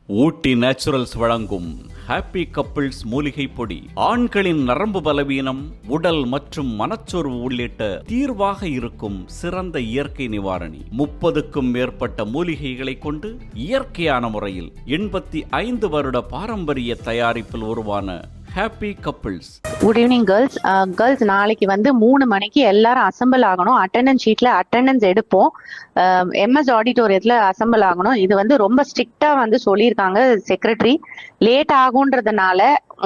ஊட்டி naturals வழங்கும் happy couples மூலிகை பொடி ஆண்களின் நரம்பு பலவீனம், உடல் மற்றும் மனச்சோர்வு உள்ளிட்ட தீர்வாக இருக்கும் சிறந்த இயற்கை நிவாரணி. 30க்கும் மேற்பட்ட மூலிகைகளை கொண்டு இயற்கையான முறையில் 85 வருட பாரம்பரிய தயாரிப்பில் உருவான happy couples. Good evening girls. நாளைக்கு 3 மணிக்கு எல்லாரும் அசம்பிள் ஆகணும். அட்டெண்டன்ஸ் ஷீட்ல அட்டெண்டன்ஸ் எடுப்போம். எம்எஸ் ஆடிட்டோரியத்துல அசம்பிள் ஆகணும். இது ரொம்ப ஸ்ட்ரிக்டா சொல்லியிருக்காங்க செக்ரட்டரி. லேட் ஆகுன்றதுனால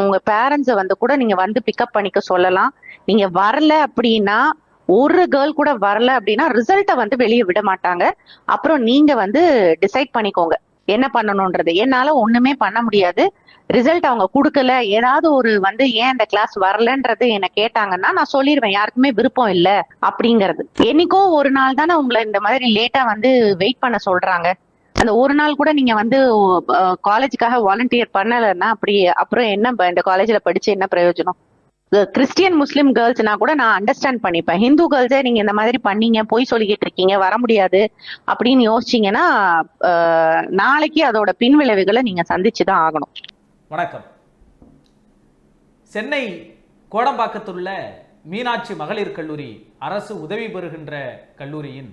உங்க பேரண்ட்ஸை கூட நீங்க பிக்கப் பண்ணிக்க சொல்லலாம். நீங்க வரல அப்படின்னா, ஒரு கேர்ள் கூட வரல அப்படின்னா ரிசல்ட்டை வெளியே விட மாட்டாங்க. அப்புறம் நீங்க டிசைட் பண்ணிக்கோங்க என்ன பண்ணணும்ன்றது. என்னால ஒண்ணுமே பண்ண முடியாது. ரிசல்ட் அவங்க கொடுக்கல, ஏதாவது ஒரு ஏன் இந்த கிளாஸ் வரலன்றது என்ன கேட்டாங்கன்னா நான் சொல்லிடுவேன் யாருக்குமே விருப்பம் இல்லை அப்படிங்கிறது. என்னைக்கோ ஒரு நாள் தானே உங்களை இந்த மாதிரி லேட்டா வெயிட் பண்ண சொல்றாங்க. அந்த ஒரு நாள் கூட நீங்க காலேஜுக்காக வாலண்டியர் பண்ணலைன்னா அப்புறம் என்ன இந்த காலேஜ்ல படிச்சு என்ன பிரயோஜனம்? கிறிஸ்டியன் முஸ்லிம் கேர்ள்ஸ்னா கூட நான் அண்டர்ஸ்டாண்ட் பண்ணிப்பேன். ஹிந்து கேர்ள்ஸே நீங்க இந்த மாதிரி பண்ணீங்க, போய் சொல்லிக்கிட்டு இருக்கீங்க, வர முடியாது அப்படின்னு யோசிச்சீங்கன்னா நாளைக்கு அதோட பின் விளைவுகளை நீங்க சந்திச்சுதான் ஆகணும். வணக்கம். சென்னை கோடம்பாக்கத்துள்ள மீனாட்சி மகளிர் கல்லூரி அரசு உதவி பெறுகின்ற கல்லூரியின்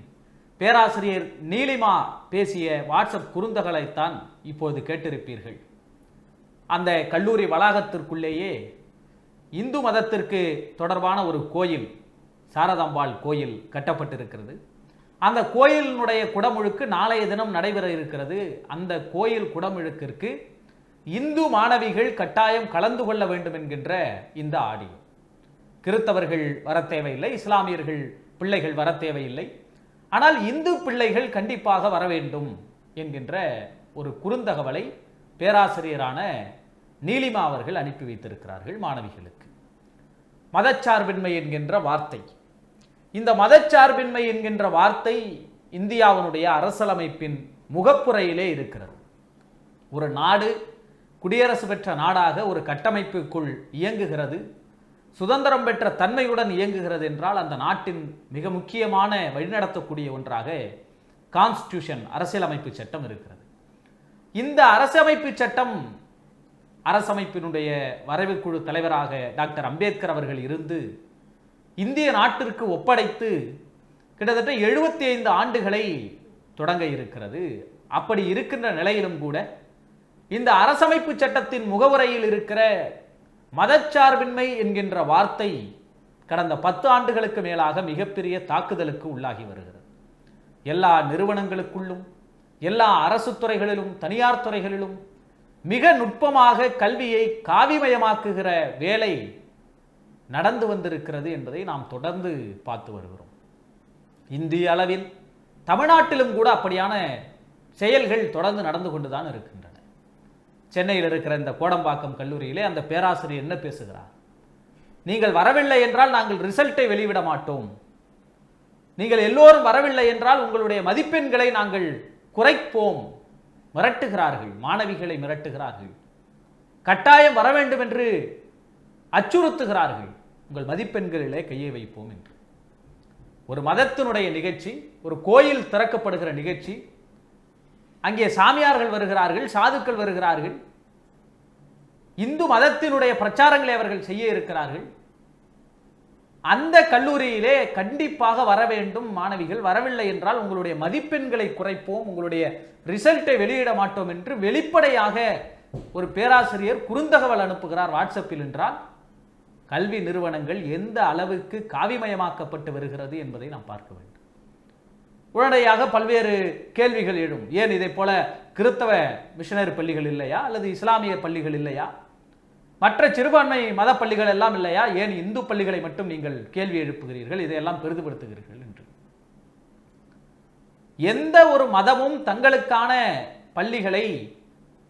பேராசிரியர் நீலிமா பேசிய வாட்ஸ்அப் குறுந்தகளைத்தான் இப்போது கேட்டிருப்பீர்கள். அந்த கல்லூரி வளாகத்திற்குள்ளேயே இந்து மதத்திற்கு தொடர்பான ஒரு கோயில், சாரதாம்பாள் கோயில் கட்டப்பட்டிருக்கிறது. அந்த கோயிலினுடைய குடமுழுக்கு நாளைய தினம் நடைபெற இருக்கிறது. அந்த கோயில் குடமுழுக்கிற்கு இந்து மாணவிகள் கட்டாயம் கலந்து கொள்ள வேண்டும் என்கின்ற இந்த ஆடியோ. கிறித்தவர்கள் வர தேவையில்லை, இஸ்லாமியர்கள் பிள்ளைகள் வர தேவையில்லை, ஆனால் இந்து பிள்ளைகள் கண்டிப்பாக வர வேண்டும் என்கின்ற ஒரு குறுந்தகவலை பேராசிரியரான நீலிமா அவர்கள் அனுப்பி வைத்திருக்கிறார்கள் மாணவிகளுக்கு. மதச்சார்பின்மை என்கின்ற வார்த்தை, இந்த மதச்சார்பின்மை என்கின்ற வார்த்தை இந்தியாவினுடைய அரசியலமைப்பின் முகப்புரையிலே இருக்கிறது. ஒரு நாடு குடியரசு பெற்ற நாடாக ஒரு கட்டமைப்புக்குள் இயங்குகிறது, சுதந்திரம் பெற்ற தன்மையுடன் இயங்குகிறது என்றால் அந்த நாட்டின் மிக முக்கியமான வழிநடத்தக்கூடிய ஒன்றாக கான்ஸ்டிடியூஷன், அரசியலமைப்பு சட்டம் இருக்கிறது. இந்த அரசமைப்பு சட்டம், அரசமைப்பினுடைய வரைவுக்குழு தலைவராக டாக்டர் அம்பேத்கர் அவர்கள் இருந்து இந்திய நாட்டிற்கு ஒப்படைத்து கிட்டத்தட்ட 75 ஆண்டுகளை தொடங்க இருக்கிறது. அப்படி இருக்கின்ற நிலையிலும் கூட இந்த அரசமைப்பு சட்டத்தின் முகவுரையில் இருக்கிற மதச்சார்பின்மை என்கின்ற வார்த்தை கடந்த 10 ஆண்டுகளுக்கு மேலாக மிகப்பெரிய தாக்குதலுக்கு உள்ளாகி வருகிறது. எல்லா நிறுவனங்களுக்குள்ளும், எல்லா அரசு துறைகளிலும், தனியார் துறைகளிலும் மிக நுட்பமாக கல்வியை காவிமயமாக்குகிற வேலை நடந்து வந்திருக்கிறது என்பதை நாம் தொடர்ந்து பார்த்து வருகிறோம். இந்திய அளவில் தமிழ்நாட்டிலும் கூட அப்படியான செயல்கள் தொடர்ந்து நடந்து கொண்டுதான் இருக்கின்றன. சென்னையில் இருக்கிற இந்த கோடம்பாக்கம் கல்லூரியிலே அந்த பேராசிரியர் என்ன பேசுகிறார்? நீங்கள் வரவில்லை என்றால் நாங்கள் ரிசல்ட்டை வெளியிட மாட்டோம், நீங்கள் எல்லோரும் வரவில்லை என்றால் உங்களுடைய மதிப்பெண்களை நாங்கள் குறைப்போம். மிரட்டுகிறார்கள், மாணவிகளை மிரட்டுகிறார்கள், கட்டாயம் வர வேண்டும் என்று அச்சுறுத்துகிறார்கள், உங்கள் மதிப்பெண்களிலே கையை வைப்போம் என்று. ஒரு மதத்தினுடைய நிகழ்ச்சி, ஒரு கோயில் திறக்கப்படுகிற நிகழ்ச்சி, அங்கே சாமியார்கள் வருகிறார்கள், சாதுக்கள் வருகிறார்கள், இந்து மதத்தினுடைய பிரச்சாரங்களை அவர்கள் செய்ய இருக்கிறார்கள். அந்த கல்லூரியிலே கண்டிப்பாக வர வேண்டும் மாணவிகள், வரவில்லை என்றால் உங்களுடைய மதிப்பெண்களை குறைப்போம், உங்களுடைய ரிசல்ட்டை வெளியிட மாட்டோம் என்று வெளிப்படையாக ஒரு பேராசிரியர் குறுந்தகவல் அனுப்புகிறார் வாட்ஸ்அப்பில் என்றால் கல்வி நிறுவனங்கள் எந்த அளவுக்கு காவிமயமாக்கப்பட்டு வருகிறது என்பதை நாம் பார்க்க வேண்டும். உடனடியாக பல்வேறு கேள்விகள் எழும். ஏன் இதை போல கிறித்தவ மிஷனரி பள்ளிகள் இல்லையா, அல்லது இஸ்லாமிய பள்ளிகள் இல்லையா, மற்ற சிறுபான்மை மத பள்ளிகள் எல்லாம் இல்லையா, ஏன் இந்து பள்ளிகளை மட்டும் நீங்கள் கேள்வி எழுப்புகிறீர்கள், இதையெல்லாம் பெரிதுபடுத்துகிறீர்கள் என்று. எந்த ஒரு மதமும் தங்களுக்கான பள்ளிகளை,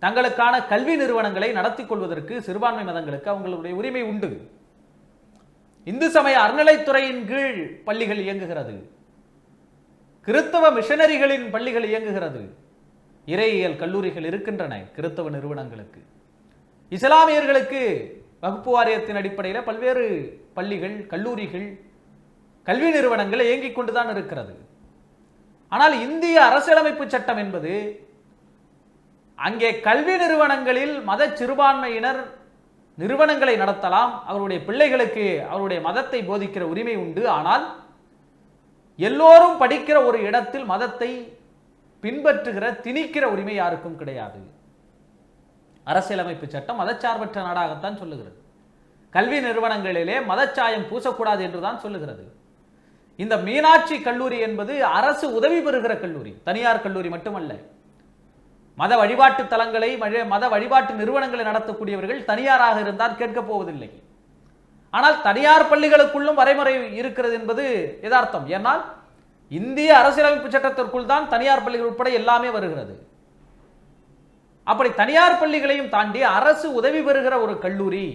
தங்களுக்கான கல்வி நிறுவனங்களை நடத்தி கொள்வதற்கு சிறுபான்மை மதங்களுக்கு அவங்களுடைய உரிமை உண்டு. இந்து சமய அறநிலைத்துறையின் கீழ் பள்ளிகள் இயங்குகிறது, கிறித்தவ மிஷனரிகளின் பள்ளிகள் இயங்குகிறது, இறையியல் கல்லூரிகள் இருக்கின்றன கிறித்தவ நிறுவனங்களுக்கு. இஸ்லாமியர்களுக்கு வகுப்பு வாரியத்தின் அடிப்படையில் பல்வேறு பள்ளிகள், கல்லூரிகள், கல்வி நிறுவனங்கள் இயங்கிக் கொண்டுதான் இருக்கிறது. ஆனால் இந்திய அரசியலமைப்பு சட்டம் என்பது அங்கே கல்வி நிறுவனங்களில் மத சிறுபான்மையினர் நிறுவனங்களை நடத்தலாம், அவருடைய பிள்ளைகளுக்கு அவருடைய மதத்தை போதிக்கிற உரிமை உண்டு. ஆனால் எல்லோரும் படிக்கிற ஒரு இடத்தில் மதத்தை பின்பற்றுகிற திணிக்கிற உரிமை யாருக்கும் கிடையாது. அரசியலமைப்பு சட்டம் மதச்சார்பற்ற நாடாகத்தான் சொல்லுகிறது. கல்வி நிறுவனங்களிலே மதச்சாயம் பூசக்கூடாது என்றுதான் சொல்லுகிறது. இந்த மீனாட்சி கல்லூரி என்பது அரசு உதவி பெறுகிற கல்லூரி, தனியார் கல்லூரி மட்டுமல்ல. மத வழிபாட்டு தலங்களை, மத வழிபாட்டு நிறுவனங்களை நடத்தக்கூடியவர்கள் தனியாராக இருந்தால் கேட்கப் போவதில்லை. ஆனால் தனியார் பள்ளிகளுக்குள்ளும் வரைமுறை இருக்கிறது என்பது யதார்த்தம். ஏனால் இந்திய அரசியலமைப்பு சட்டத்திற்குள் தான் தனியார் பள்ளிகள் உட்பட எல்லாமே வருகிறது. அப்படி தனியார் பள்ளிகளையும் தாண்டி அரசு உதவி பெறுகிற ஒரு கல்லூரி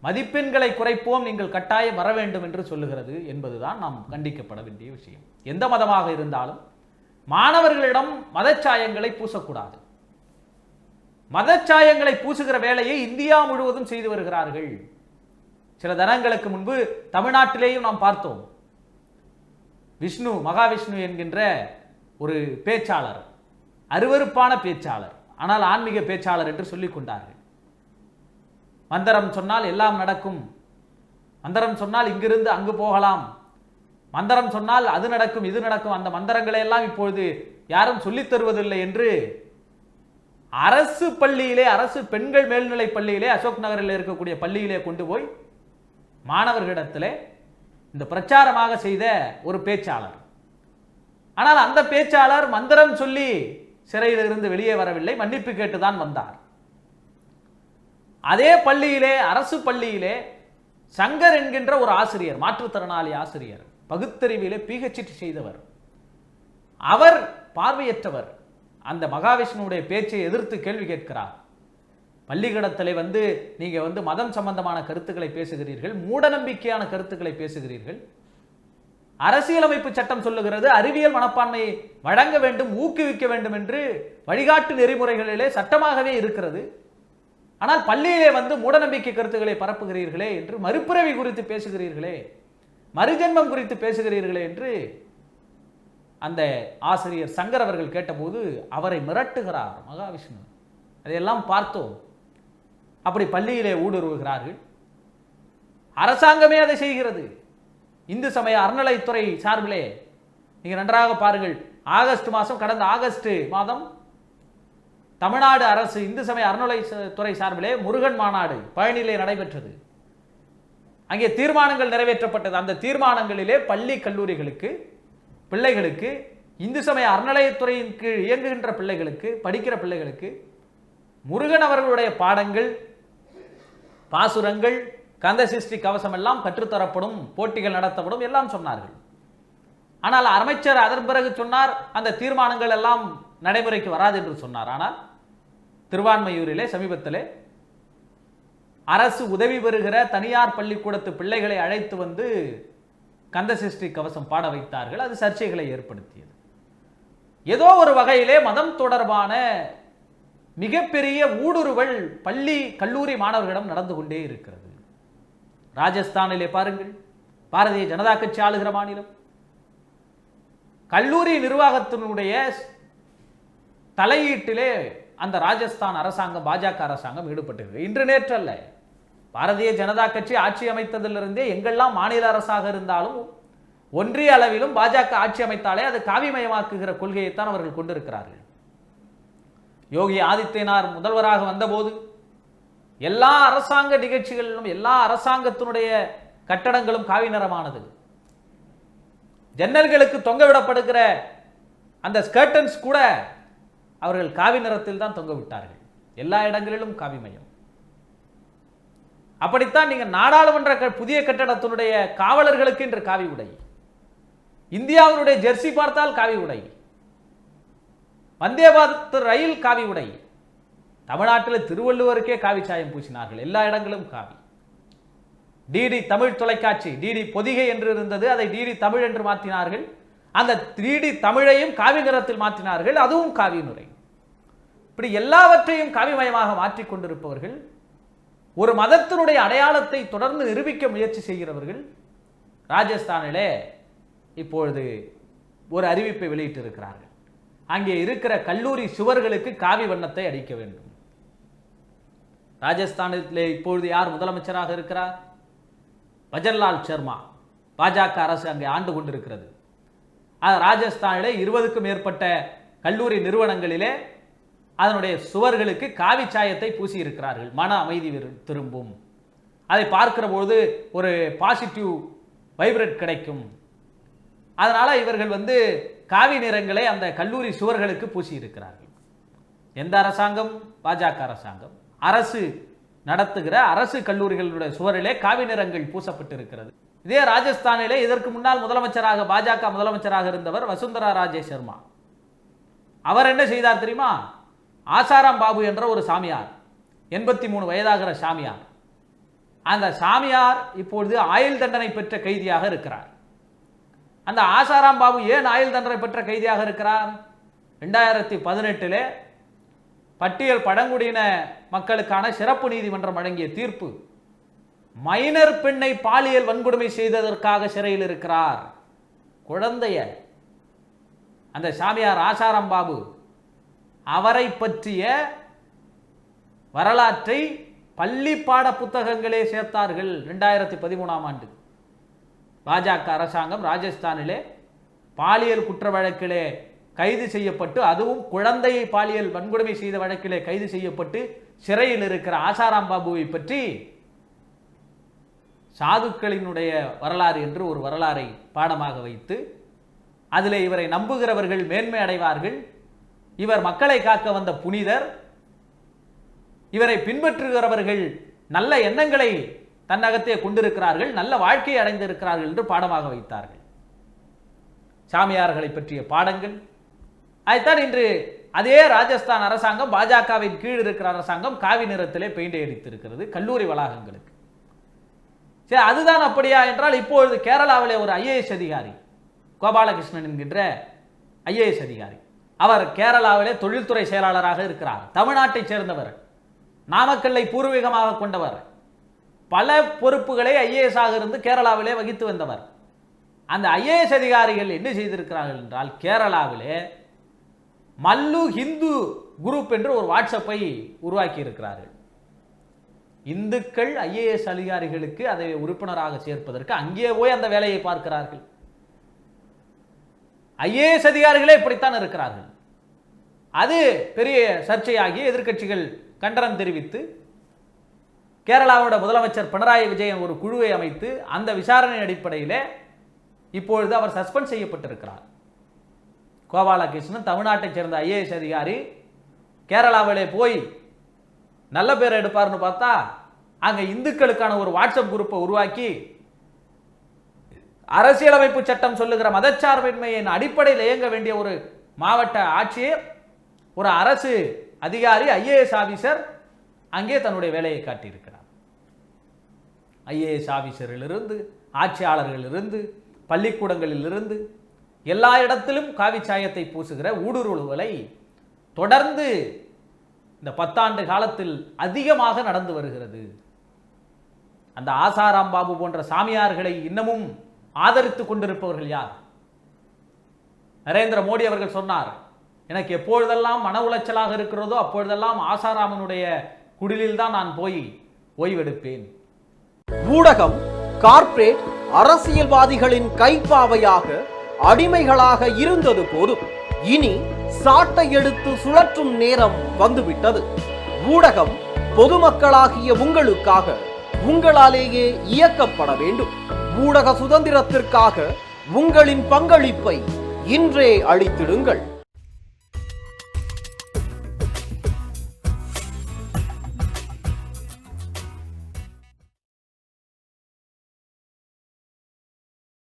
மதிப்பெண்களை குறைப்போம், நீங்கள் கட்டாயம் வர வேண்டும் என்று சொல்லுகிறது என்பதுதான் நாம் கண்டிக்கப்பட வேண்டிய விஷயம். எந்த மதமாக இருந்தாலும் மாணவர்களிடம் மதச்சாயங்களை பூசக்கூடாது. மதச்சாயங்களை பூசுகிற வேலையை இந்தியா முழுவதும் செய்து வருகிறார்கள். சில தினங்களுக்கு முன்பு தமிழ்நாட்டிலேயும் நாம் பார்த்தோம். விஷ்ணு, மகாவிஷ்ணு என்கின்ற ஒரு பேச்சாளர், அருவருப்பான பேச்சாளர், ஆனால் ஆன்மீக பேச்சாளர் என்று சொல்லிக் கொண்டார்கள். மந்திரம் சொன்னால் எல்லாம் நடக்கும், மந்திரம் சொன்னால் இங்கிருந்து அங்கு போகலாம், மந்திரம் சொன்னால் அது நடக்கும் இது நடக்கும், அந்த மந்திரங்களை எல்லாம் இப்பொழுது யாரும் சொல்லித் தருவதில்லை என்று அரசு பள்ளியிலே, அரசு பெண்கள் மேல்நிலை பள்ளியிலே, அசோக் நகரில் இருக்கக்கூடிய பள்ளியிலே கொண்டு போய் மாணவர்களிடத்திலே இந்த பிரச்சாரமாக செய்த ஒரு பேச்சாளர். ஆனால் அந்த பேச்சாளர் மந்திரம் சொல்லி சிறையில் இருந்து வெளியே வரவில்லை, மன்னிப்பு கேட்டுதான் வந்தார். அதே பள்ளியிலே, அரசு பள்ளியிலே சங்கர் என்கின்ற ஒரு ஆசிரியர், மாற்றுத்திறனாளி ஆசிரியர், பகுத்தறிவிலே PhD செய்தவர், அவர் பார்வையற்றவர், அந்த மகாவிஷ்ணுவுடைய பேச்சை எதிர்த்து கேள்வி கேட்கிறார். பள்ளிக்கூடத்திலே நீங்க மதம் சம்பந்தமான கருத்துக்களை பேசுகிறீர்கள், மூடநம்பிக்கையான கருத்துக்களை பேசுகிறீர்கள். அரசியலமைப்பு சட்டம் சொல்லுகிறது அறிவியல் மனப்பான்மையை வழங்க வேண்டும், ஊக்குவிக்க வேண்டும் என்று வழிகாட்டு நெறிமுறைகளிலே சட்டமாகவே இருக்கிறது. ஆனால் பள்ளியிலே மூடநம்பிக்கை கருத்துக்களை பரப்புகிறீர்களே என்று, மறுபிறவி குறித்து பேசுகிறீர்களே, மறுஜென்மம் குறித்து பேசுகிறீர்களே என்று அந்த ஆசிரியர் சங்கர் அவர்கள் கேட்டபோது அவரை மிரட்டுகிறார் மகாவிஷ்ணு. அதையெல்லாம் பார்த்தோம். அப்படி பள்ளியிலே ஊடுருவுகிறார்கள். அரசாங்கமே அதை செய்கிறது. இந்து சமய அறநிலைத்துறை சார்பிலே நீங்க நன்றாக பாருங்கள், கடந்த ஆகஸ்ட் மாதம் தமிழ்நாடு அரசு இந்து சமய அறநிலைத்துறை சார்பிலே முருகன் மாநாடு பழனியிலே நடைபெற்றது. அங்கே தீர்மானங்கள் நிறைவேற்றப்பட்டது. அந்த தீர்மானங்களிலே பள்ளி கல்லூரிகளுக்கு, பிள்ளைகளுக்கு, இந்து சமய அறநிலையத்துறையின் கீழ் இயங்குகின்ற பிள்ளைகளுக்கு, படிக்கிற பிள்ளைகளுக்கு முருகன் அவர்களுடைய பாடங்கள், பாசுரங்கள், கந்தசிஷ்டி கவசம் எல்லாம் கற்றுத்தரப்படும், போட்டிகள் நடத்தப்படும் எல்லாம் சொன்னார்கள். ஆனால் அமைச்சர் அதன் பிறகு சொன்னார் அந்த தீர்மானங்கள் எல்லாம் நடைமுறைக்கு வராது என்று சொன்னார். ஆனால் திருவான்மையூரிலே சமீபத்திலே அரசு உதவி பெறுகிற தனியார் பள்ளிக்கூடத்து பிள்ளைகளை அழைத்து கந்தசிஷ்டி கவசம் பாட வைத்தார்கள். அது சர்ச்சைகளை ஏற்படுத்தியது. ஏதோ ஒரு வகையிலே மதம் தொடர்பான மிகப்பெரிய ஊடுருவல் பள்ளி கல்லூரி மாணவர்களிடம் நடந்து கொண்டே இருக்கிறது. ராஜஸ்தானிலே பாருங்கள், பாரதிய ஜனதா கட்சி ஆளுகிற மாநிலம், கல்லூரி நிர்வாகத்தினுடைய தலையீட்டிலே அந்த ராஜஸ்தான் அரசாங்கம், பாஜக அரசாங்கம் ஈடுபட்டிருக்கு. இன்று நேற்று அல்ல, பாரதிய ஜனதா கட்சி ஆட்சி அமைத்ததிலிருந்தே எங்கெல்லாம் மாநில அரசாக இருந்தாலும் ஒன்றிய அளவிலும் பாஜக ஆட்சி அமைத்தாலே அது காவிமயமாக்குகிற கொள்கையைத்தான் அவர்கள் கொண்டிருக்கிறார்கள். யோகி ஆதித்யநாத் முதல்வராக வந்தபோது எல்லா அரசாங்க நிகழ்ச்சிகளிலும் எல்லா அரசாங்கத்தினுடைய கட்டடங்களும் காவி நிறமானது. ஜன்னல்களுக்கு தொங்கவிடப்படுகிற அந்த ஸ்கர்டன்ஸ் கூட அவர்கள் காவி நிறத்தில் தான் தொங்க விட்டார்கள். எல்லா இடங்களிலும் காவிமயம். அப்படித்தான் நீங்க நாடாளுமன்ற புதிய கட்டடத்தினுடைய காவலர்களுக்கு இன்று காவி உடை, இந்தியாவினுடைய ஜெர்சி பார்த்தால் காவி உடை, வந்தே பாரத் ரயில் காவி உடை, தமிழ்நாட்டில் திருவள்ளுவருக்கே காவி சாயம் பூசினார்கள். எல்லா இடங்களும் காவி. டிடி தமிழ் தொலைக்காட்சி, டிடி பொதிகை என்று இருந்தது, அதை டிடி தமிழ் என்று மாற்றினார்கள். அந்த டிடி தமிழையும் காவி நிறத்தில் மாற்றினார்கள், அதுவும் காவி நுரை. இப்படி எல்லாவற்றையும் காவிமயமாக மாற்றிக் கொண்டிருப்பவர்கள், ஒரு மதத்தினுடைய அடையாளத்தை தொடர்ந்து நிரூபிக்க முயற்சி செய்கிறவர்கள் ராஜஸ்தானிலே இப்பொழுது ஒரு அறிவிப்பை வெளியிட்டிருக்கிறார்கள். அங்கே இருக்கிற கல்லூரி சுவர்களுக்கு காவி வண்ணத்தை அடிக்க வேண்டும். ராஜஸ்தானிலே இப்பொழுது யார் முதலமைச்சராக இருக்கிறார்? பஜன்லால் சர்மா. பாஜக அரசு அங்கே ஆண்டு கொண்டிருக்கிறது. ராஜஸ்தானிலே 20க்கும் மேற்பட்ட கல்லூரி நிறுவனங்களிலே அதனுடைய சுவர்களுக்கு காவி சாயத்தை பூசி இருக்கிறார்கள். மன அமைதி திரும்பும். அதை பார்க்கிற பொழுது ஒரு பாசிட்டிவ் வைப்ரேட் கிடைக்கும். அதனால இவர்கள் காவி நிறங்களை அந்த கல்லூரி சுவர்களுக்கு பூசி இருக்கிறார்கள். எந்த அரசாங்கம்? பாஜக அரசாங்கம். அரசு நடத்துகிற அரசு கல்லூரிகளுடைய சுவரிலே காவி நிறங்கள் பூசப்பட்டிருக்கிறது. இதே ராஜஸ்தானிலே இதற்கு முன்னால் முதலமைச்சராக பாஜக முதலமைச்சராக இருந்தவர் வசுந்தரா ராஜே சர்மா. அவர் என்ன செய்தார் தெரியுமா? ஆசாராம் பாபு என்ற ஒரு சாமியார், 83 வயதாகிற சாமியார். அந்த சாமியார் இப்பொழுது ஆயுள் தண்டனை பெற்ற கைதியாக இருக்கிறார். அந்த ஆசாராம் பாபு ஏன் ஆயுள் தண்டனை பெற்ற கைதியாக இருக்கிறார்? 2018 பட்டியல் பழங்குடியின மக்களுக்கான சிறப்பு நீதிமன்றம் வழங்கிய தீர்ப்பு, மைனர் பெண்ணை பாலியல் வன்கொடுமை செய்ததற்காக சிறையில் இருக்கிறார். குழந்தைய அந்த சாமியார் ஆசாராம் பாபு, அவரை பற்றிய வரலாற்றை பள்ளி பாட புத்தகங்களே சேர்த்தார்கள். 2013ஆம் ஆண்டு பாஜக அரசாங்கம் ராஜஸ்தானிலே பாலியல் குற்ற வழக்கிலே கைது செய்யப்பட்டு, அதுவும் குழந்தையை பாலியல் வன்கொடுமை செய்த வழக்கிலே கைது செய்யப்பட்டு சிறையில் இருக்கிற ஆசாராம் பாபுவை பற்றி சாதுக்களினுடைய வரலாறு என்று ஒரு வரலாறை பாடமாக வைத்து, அதிலே இவரை நம்புகிறவர்கள் மேன்மை அடைவார்கள், இவர் மக்களை காக்க வந்த புனிதர், இவரை பின்பற்றுகிறவர்கள் நல்ல எண்ணங்களை தன்னகத்தே கொண்டிருக்கிறார்கள், நல்ல வாழ்க்கையை அடைந்திருக்கிறார்கள் என்று பாடமாக வைத்தார்கள். சாமியார்களை பற்றிய பாடங்கள். அதைத்தான் இன்று அதே ராஜஸ்தான் அரசாங்கம், பாஜகவின் கீழ் இருக்கிற அரசாங்கம், காவி நிறத்திலே பெயிண்டை அடித்திருக்கிறது கல்லூரி வளாகங்களுக்கு. சரி, அதுதான் அப்படியா என்றால், இப்பொழுது கேரளாவிலே ஒரு ஐஏஎஸ் அதிகாரி, கோபாலகிருஷ்ணன் என்கின்ற ஐஏஎஸ் அதிகாரி, அவர் கேரளாவிலே தொழில்துறை செயலாளராக இருக்கிறார். தமிழ்நாட்டை சேர்ந்தவர், நாமக்கல்லை பூர்வீகமாக கொண்டவர், பல பொறுப்புகளை ஐஏஎஸ் ஆக இருந்து கேரளாவிலே வகித்து வந்தவர். அந்த ஐஏஎஸ் அதிகாரிகள் என்ன செய்திருக்கிறார்கள் என்றால், கேரளாவிலே மல்லு ஹிந்து குரூப் என்று ஒரு வாட்ஸ்அப்பை உருவாக்கி இருக்கிறார்கள். இந்துக்கள் ஐஏஎஸ் அதிகாரிகளுக்கு அதை உறுப்பினராக சேர்ப்பதற்கு அங்கே போய் அந்த வேலையை பார்க்கிறார்கள். ஐஏஎஸ் அதிகாரிகளே இப்படித்தான் இருக்கிறார்கள். அது பெரிய சர்ச்சையாகி எதிர்க்கட்சிகள் கண்டனம் தெரிவித்து, கேரளாவோட முதலமைச்சர் பினராயி விஜயன் ஒரு குழுவை அமைத்து அந்த விசாரணை அடிப்படையில் இப்பொழுது அவர் சஸ்பெண்ட் செய்யப்பட்டிருக்கிறார். கோபாலகிருஷ்ணன் தமிழ்நாட்டைச் சேர்ந்த ஐஏஎஸ் அதிகாரி கேரளாவிலே போய் நல்ல பேர் எடுப்பார்னு பார்த்தா, அங்க இந்துக்களுக்கான ஒரு வாட்ஸ்அப் குரூப்பை உருவாக்கி அரசியலமைப்பு சட்டம் சொல்லுகிற மதச்சார்பின்மையின் அடிப்படையில் இயங்க வேண்டிய ஒரு மாவட்ட ஆட்சியர், ஒரு அரசு அதிகாரி, ஐஏஎஸ் ஆபீசர் அங்கே தன்னுடைய வேலையை காட்டியிருக்கிறார். ஐஏஎஸ் ஆபீசரிலிருந்து, ஆட்சியாளர்களிலிருந்து, பள்ளிக்கூடங்களிலிருந்து எல்லா இடத்திலும் காவி சாயத்தை பூசுகிற ஊடுருவலை தொடர்ந்து இந்த 10 ஆண்டு காலத்தில் அதிகமாக நடந்து வருகிறது. அந்த ஆசாராம் பாபு போன்ற சாமியார்களை இன்னமும் ஆதரித்துக் கொண்டிருப்பவர்கள் யார்? நரேந்திர மோடி அவர்கள் சொன்னார், எனக்கு எப்பொழுதெல்லாம் மன உளைச்சலாக இருக்கிறதோ அப்பொழுதெல்லாம் ஆசாராமனுடைய குடிலில் தான் நான் போய் ஓய்வெடுப்பேன். ஊடகம், கார்ப்பரேட், அரசியல்வாதிகளின் கைப்பாவையாக, அடிமைகளாக இருந்தது போதும். இனி சாட்டை எடுத்து சுழற்றும் நேரம் வந்துவிட்டது. ஊடகம் பொதுமக்களாகிய உங்களுக்காக, உங்களாலேயே இயக்கப்பட வேண்டும். ஊடக சுதந்திரத்திற்காக உங்களின் பங்களிப்பை இன்றே அளித்திடுங்கள்.